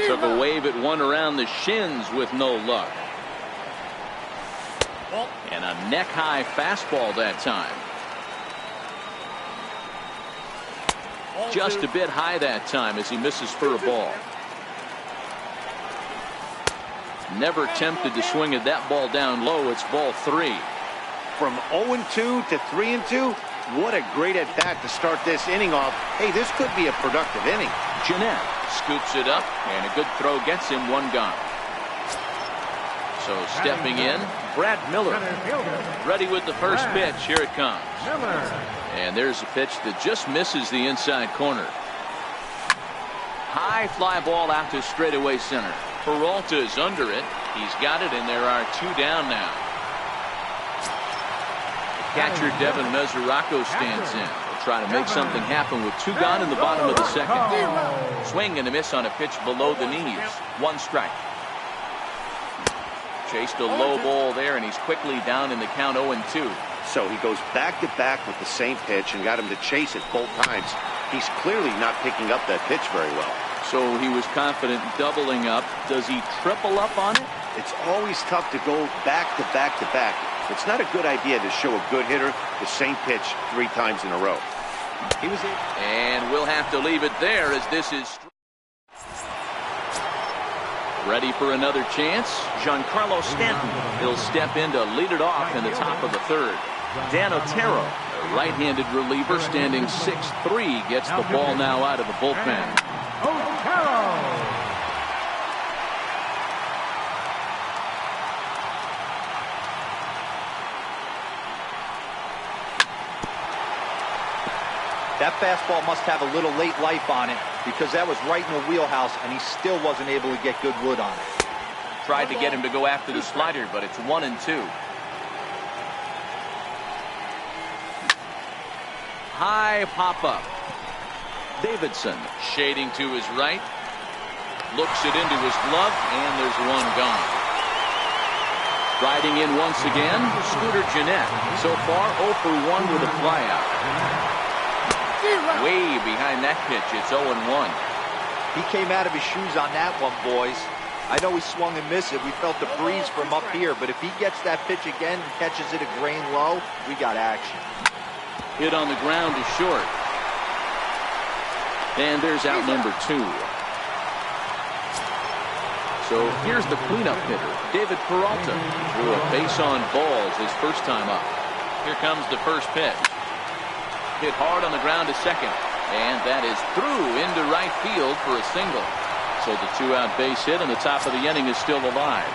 Took a wave at one around the shins with no luck. And a neck-high fastball that time. Just a bit high that time as he misses for a ball. Never tempted to swing at that ball down low. It's ball 3. From 0-2 to 3-2, what a great at bat to start this inning off. Hey, this could be a productive inning. Jeanette scoops it up, and a good throw gets him one gone. So stepping in, Brad Miller. Ready with the first pitch. Here it comes. And there's a pitch that just misses the inside corner. High fly ball out to straightaway center. Peralta is under it. He's got it, and there are two down now. The catcher Devin Mesoraco stands in. He'll try to make something happen with two gone in the bottom of the second. Swing and a miss on a pitch below the knees. One strike. Chased a low ball there, and he's quickly down in the count 0-2. So he goes back-to-back with the same pitch and got him to chase it both times. He's clearly not picking up that pitch very well. So he was confident doubling up. Does he triple up on it? It's always tough to go back-to-back-to-back. It's not a good idea to show a good hitter the same pitch 3 times in a row. And we'll have to leave it there as this is ready for another chance. Giancarlo Stanton. He'll step in to lead it off in the top of the third. Dan Otero, a right-handed reliever standing 6'3", gets the ball now out of the bullpen. That fastball must have a little late life on it because that was right in the wheelhouse, and he still wasn't able to get good wood on it. Tried to get him to go after the slider, but it's 1-2. High pop-up. Davidson shading to his right. Looks it into his glove, and there's one gone. Riding in once again, Scooter Jeanette. So far, 0 for 1 with a flyout. Way behind that pitch, it's 0-1. He came out of his shoes on that one, boys. I know he swung and missed it. We felt the breeze from up here, but if he gets that pitch again and catches it a grain low, we got action. Hit on the ground is short. And there's out number 2. So here's the cleanup hitter, David Peralta. Threw a base on balls his first time up. Here comes the first pitch. Hit hard on the ground to second. And that is through into right field for a single. So the 2-out base hit and the top of the inning is still alive.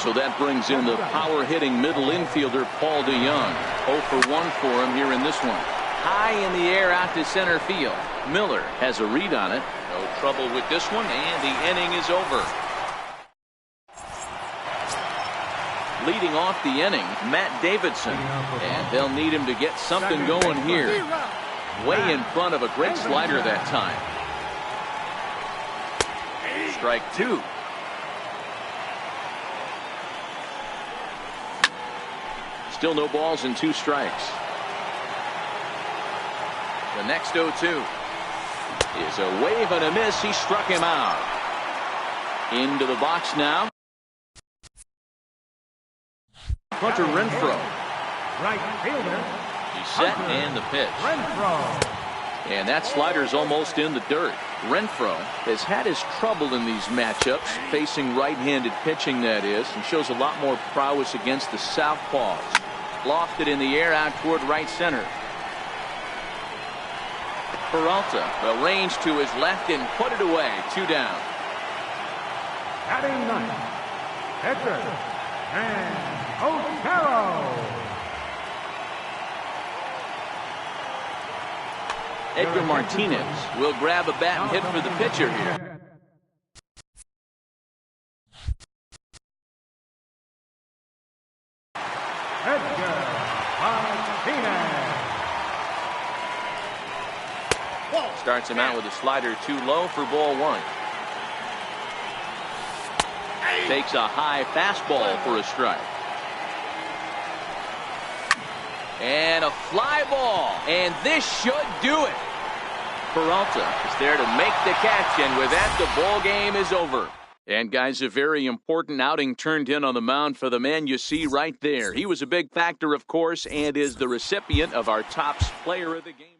So that brings in the power-hitting middle infielder Paul DeYoung. 0 for 1 for him here in this one. High in the air out to center field. Miller has a read on it. No trouble with this one, and the inning is over. Leading off the inning, Matt Davidson. And they'll need him to get something going here. Way in front of a great slider that time. Strike 2. Still no balls and 2 strikes. The next 0-2 is a wave and a miss. He struck him out. Into the box now. Hunter Renfroe. Right fielder. He's set and the pitch. And that slider's almost in the dirt. Renfroe has had his trouble in these matchups, facing right-handed pitching, that is, and shows a lot more prowess against the southpaws. Lofted in the air out toward right center. Peralta will range to his left and put it away. 2 down. Batting ninth, Edgar and Otero. Edgar Martinez will grab a bat and hit for the pitcher here. Edgar Martinez. Starts him out with a slider too low for ball 1. Takes a high fastball for a strike. And a fly ball. And this should do it. Peralta is there to make the catch, and with that, the ball game is over. And guys, a very important outing turned in on the mound for the man you see right there. He was a big factor, of course, and is the recipient of our top player of the game.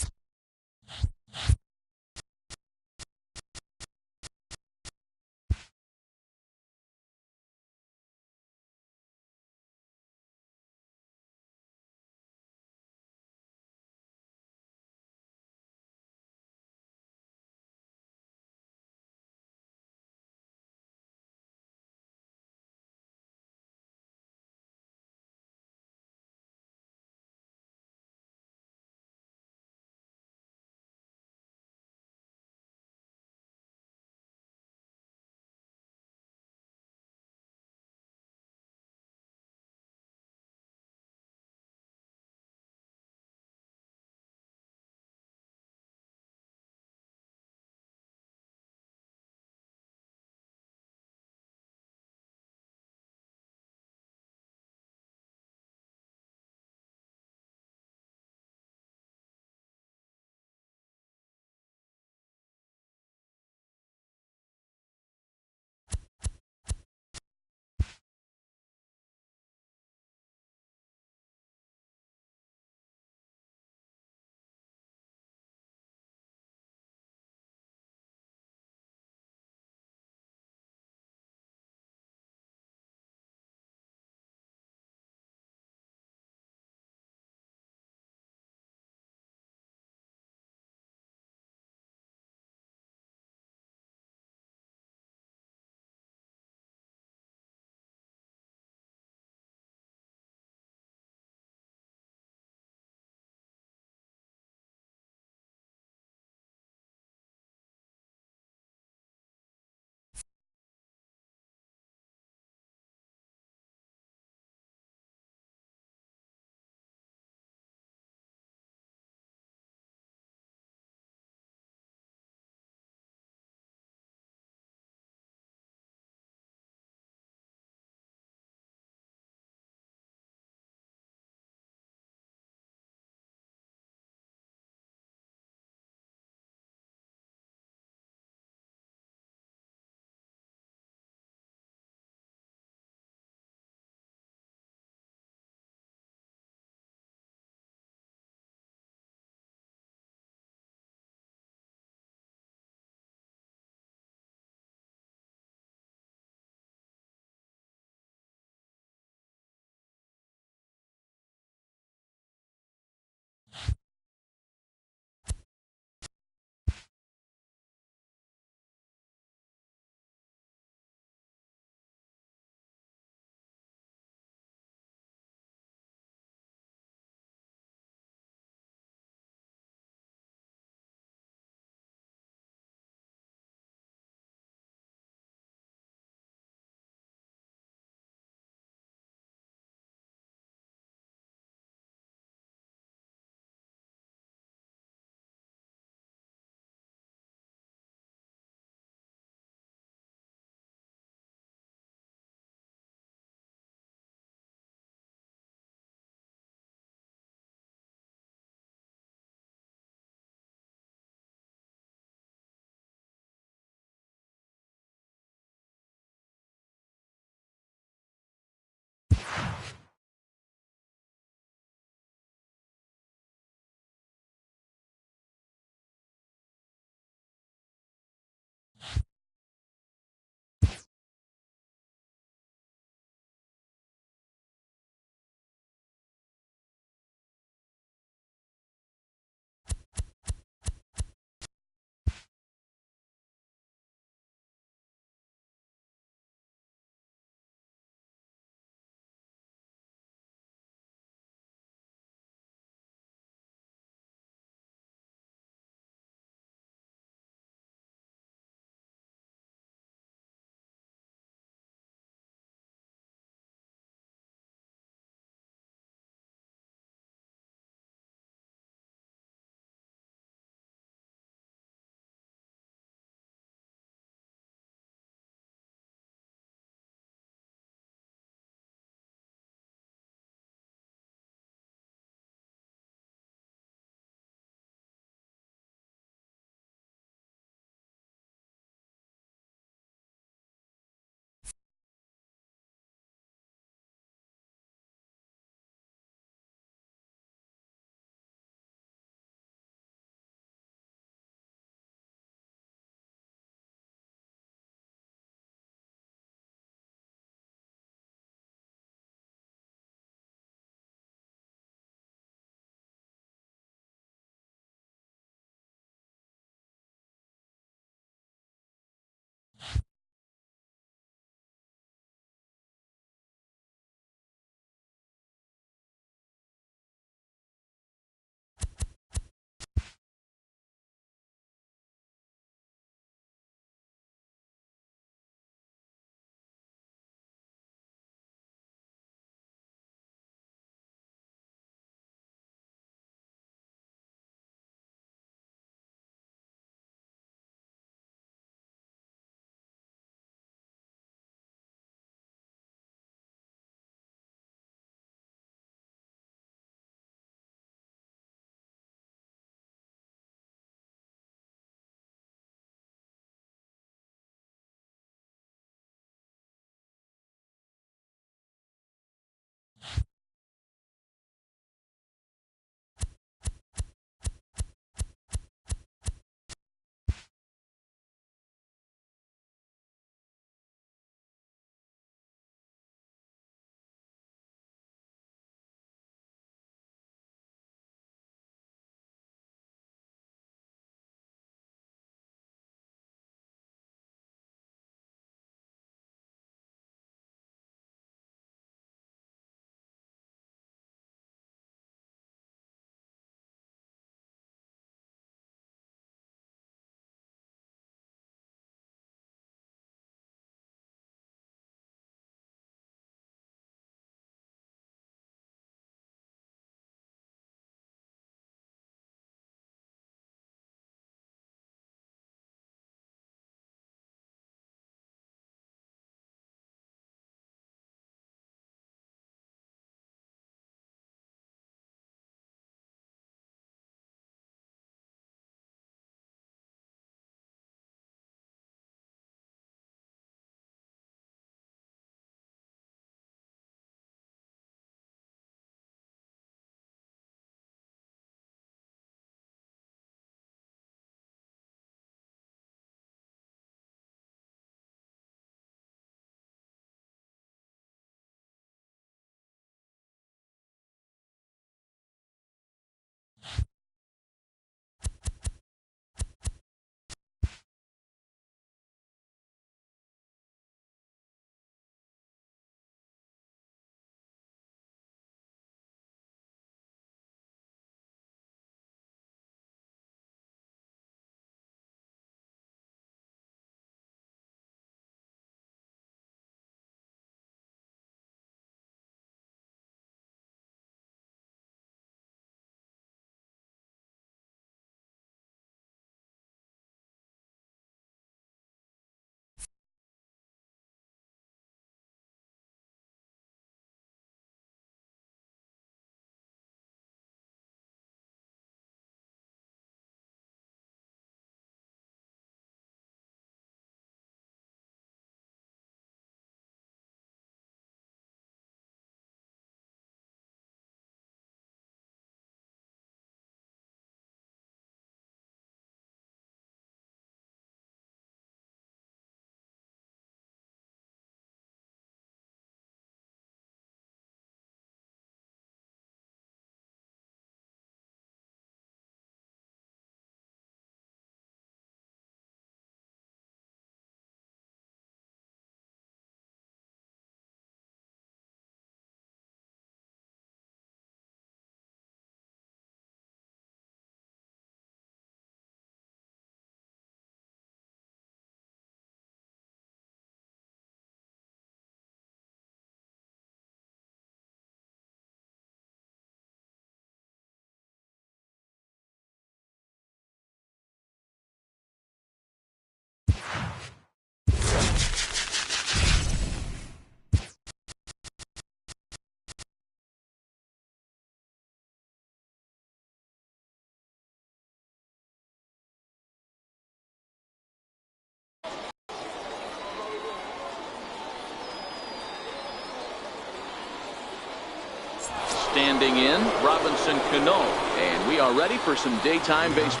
Standing in, Robinson Cano. And we are ready for some daytime baseball.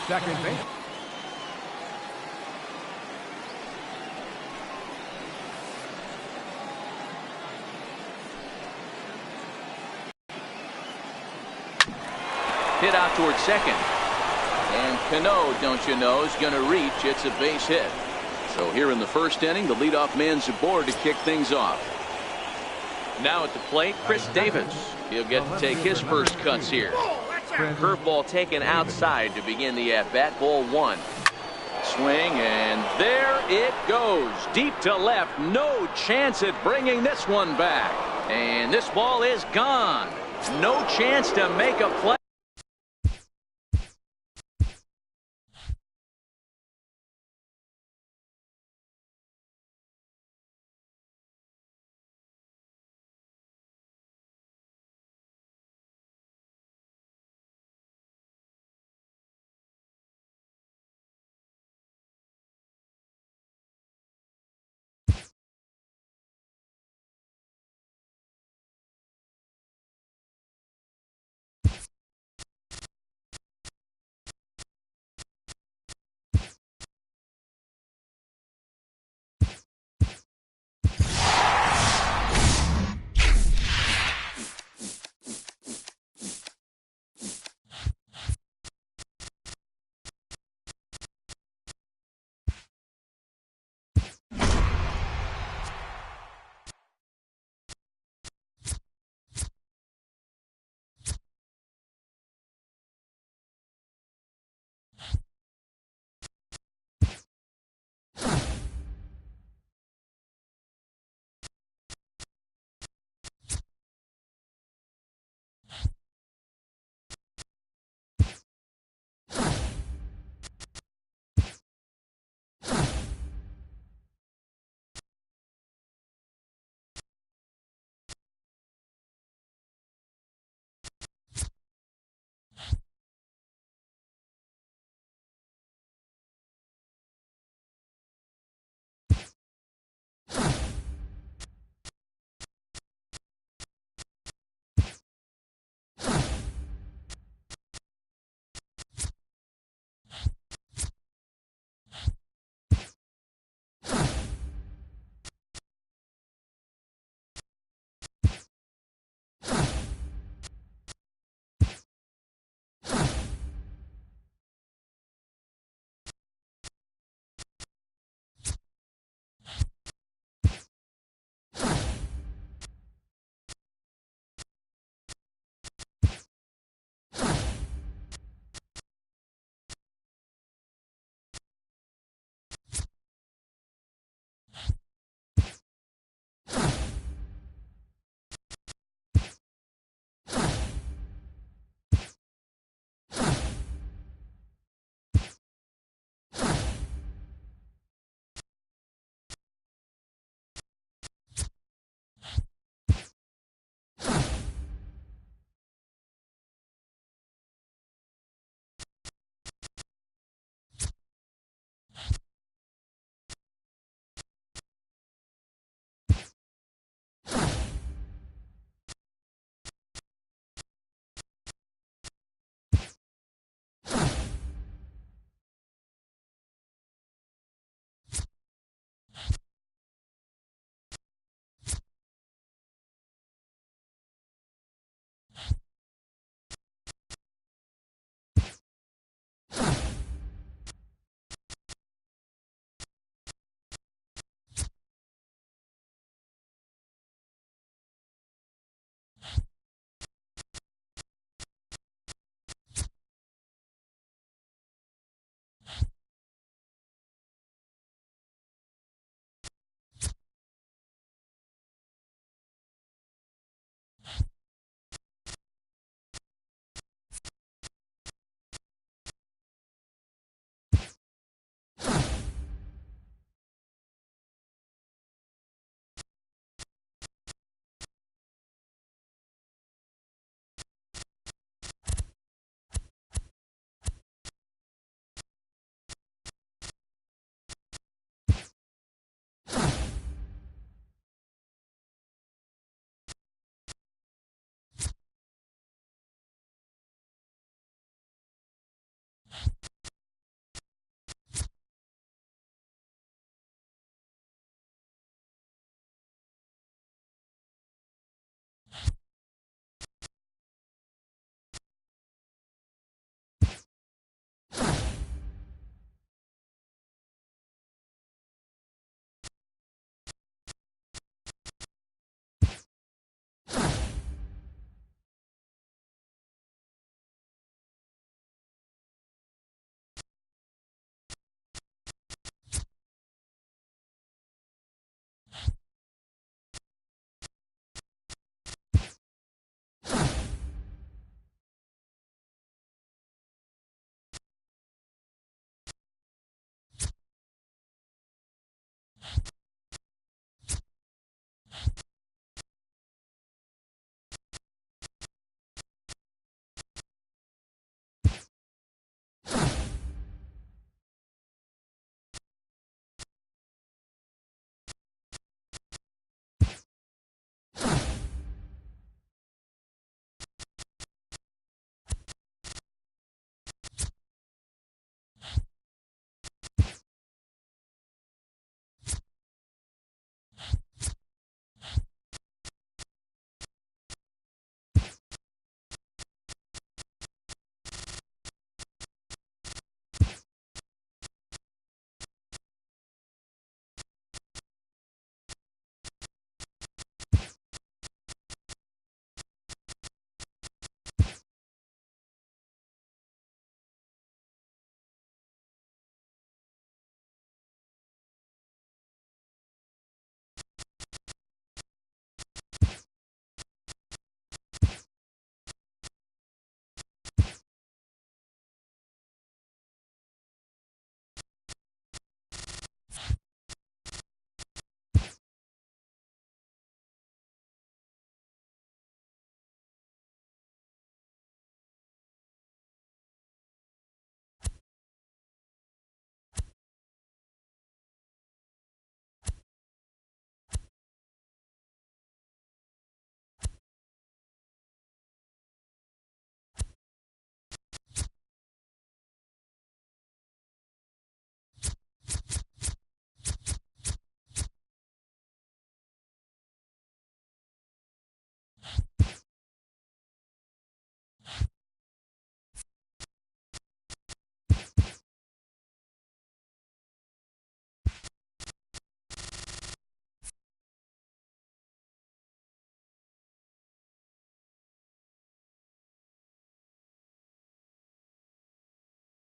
Second base. Hit out towards second. And Cano, don't you know, is going to reach. It's a base hit. So here in the first inning, the leadoff man's aboard to kick things off. Now at the plate, Chris Davis. He'll get to take his first cuts here. Curveball taken outside to begin the at-bat. Ball one. Swing, and there it goes. Deep to left. No chance at bringing this one back. And this ball is gone. No chance to make a play.